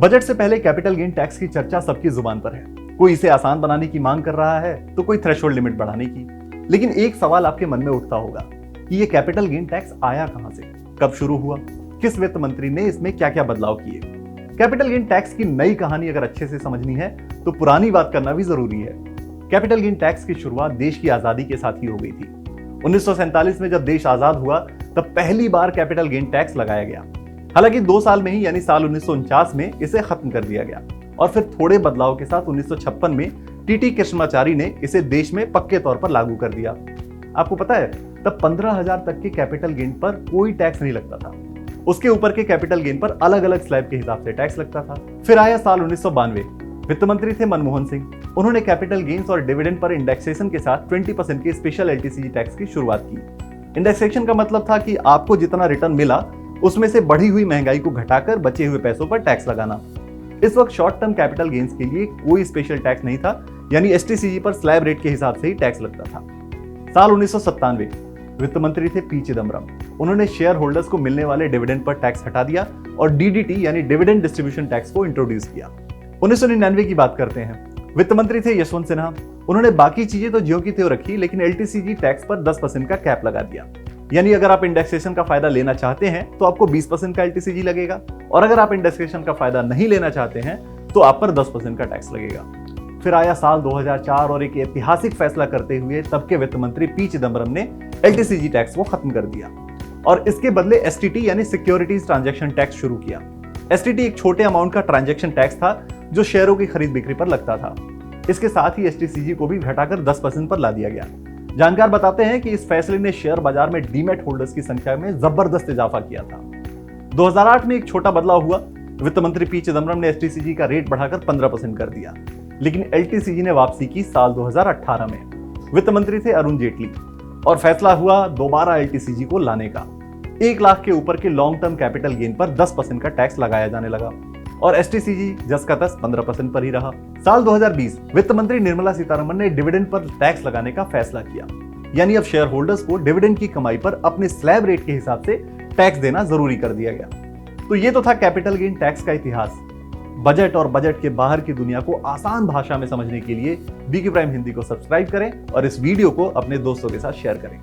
Budget से पहले capital gain tax की चर्चा सबकी जुबान पर है। कोई इसे आसान बनाने की मांग कर रहा है तो कोई थ्रेशोल्ड लिमिट बढ़ाने की। लेकिन एक सवाल आपके मन में उठता होगा कि ये कैपिटल गेन टैक्स आया कहां से, कब शुरू हुआ, किस वित्त मंत्री ने इसमें क्या क्या बदलाव किए। कैपिटल गेन टैक्स की नई कहानी अगर अच्छे से समझनी है तो पुरानी बात करना भी जरूरी है। कैपिटल गेन टैक्स की शुरुआत देश की आजादी के साथ ही हो गई थी। 1947 में जब देश आजाद हुआ तब पहली बार कैपिटल गेन टैक्स लगाया गया। हालांकि 2 साल में ही यानी साल 1949 में इसे खत्म कर दिया गया और फिर थोड़े बदलाव के साथ 1956 में टीटी कृष्णाचारी ने इसे देश में पक्के तौर पर लागू कर दिया। आपको पता है तब 15,000 तक के कैपिटल गेन पर कोई टैक्स नहीं लगता था। उसके ऊपर के कैपिटल गेन पर अलग अलग स्लैब के हिसाब से टैक्स लगता था। फिर आया साल 1992। वित्त मंत्री थे मनमोहन सिंह। उन्होंने कैपिटल गेन्स और डिविडेंड पर इंडेक्सेशन के साथ 20% के स्पेशल एलटीसीजी टैक्स की शुरुआत की। इंडेक्सेशन का मतलब था कि आपको जितना रिटर्न मिला उसमें से बढ़ी हुई महंगाई को घटाकर बचे हुए पैसों पर टैक्स लगाना। इस वक्त शॉर्ट टर्म कैपिटल गेन्स के लिए कोई स्पेशल टैक्स नहीं था, यानी एसटीसीजी पर स्लैब रेट के हिसाब से ही टैक्स लगता था। साल 1997 वित्त मंत्री थे पी चिदम्बरम। उन्होंने शेयर होल्डर्स को मिलने वाले डिविडेंड पर टैक्स हटा दिया और डीडीटी यानी डिविडेंड डिस्ट्रीब्यूशन टैक्स को इंट्रोड्यूस किया। 1999 की बात करते हैं। वित्त मंत्री थे यशवंत सिन्हा। उन्होंने बाकी चीजें तो ज्यों की त्यों रखी, लेकिन एलटीसीजी टैक्स पर 10% का कैप लगा दिया। यानी अगर आप इंडेक्सेशन का फायदा लेना चाहते हैं तो आपको 20% का एलटीसीजी लगेगा और अगर आप इंडेक्सेशन का फायदा नहीं लेना चाहते हैं तो आप पर 10% का टैक्स लगेगा। फिर आया साल 2004 और एक ऐतिहासिक फैसला करते हुए तब के वित्त मंत्री पी चिदम्बरम ने एलटीसीजी टैक्स को खत्म कर दिया और इसके बदले एसटीटी यानी सिक्योरिटीज ट्रांजैक्शन टैक्स शुरू किया। एसटीटी एक छोटे अमाउंट का ट्रांजैक्शन टैक्स था जो शेयरों की खरीद बिक्री पर लगता था। इसके साथ ही एसटीसीजी को भी घटाकर 10% पर ला दिया गया। जानकार बताते हैं कि इस फैसले ने शेयर बाजार में डीमैट होल्डर्स की संख्या में जबरदस्त इजाफा किया था। 2008 में एक छोटा बदलाव हुआ। वित्त मंत्री पी चिदम्बरम ने एसटीसीजी का रेट बढ़ाकर 15% कर दिया, लेकिन एलटीसीजी ने वापसी की साल 2018 में। वित्त मंत्री थे अरुण जेटली और फैसला हुआ दोबारा एलटीसीजी को लाने का। 1 लाख के ऊपर के लॉन्ग टर्म कैपिटल गेन पर 10% का टैक्स लगाया जाने लगा और एसटीसीजी जस का तस 15% पर ही रहा। साल 2020 वित्त मंत्री निर्मला सीतारमण ने डिविडेंड पर टैक्स लगाने का फैसला किया, यानी अब शेयर होल्डर्स को डिविडेंड की कमाई पर अपने स्लैब रेट के हिसाब से टैक्स देना जरूरी कर दिया गया। तो ये तो था कैपिटल गेन टैक्स का इतिहास। बजट और बजट के बाहर की दुनिया को आसान भाषा में समझने के लिए बीके प्राइम हिंदी को सब्सक्राइब करें और इस वीडियो को अपने दोस्तों के साथ शेयर करें।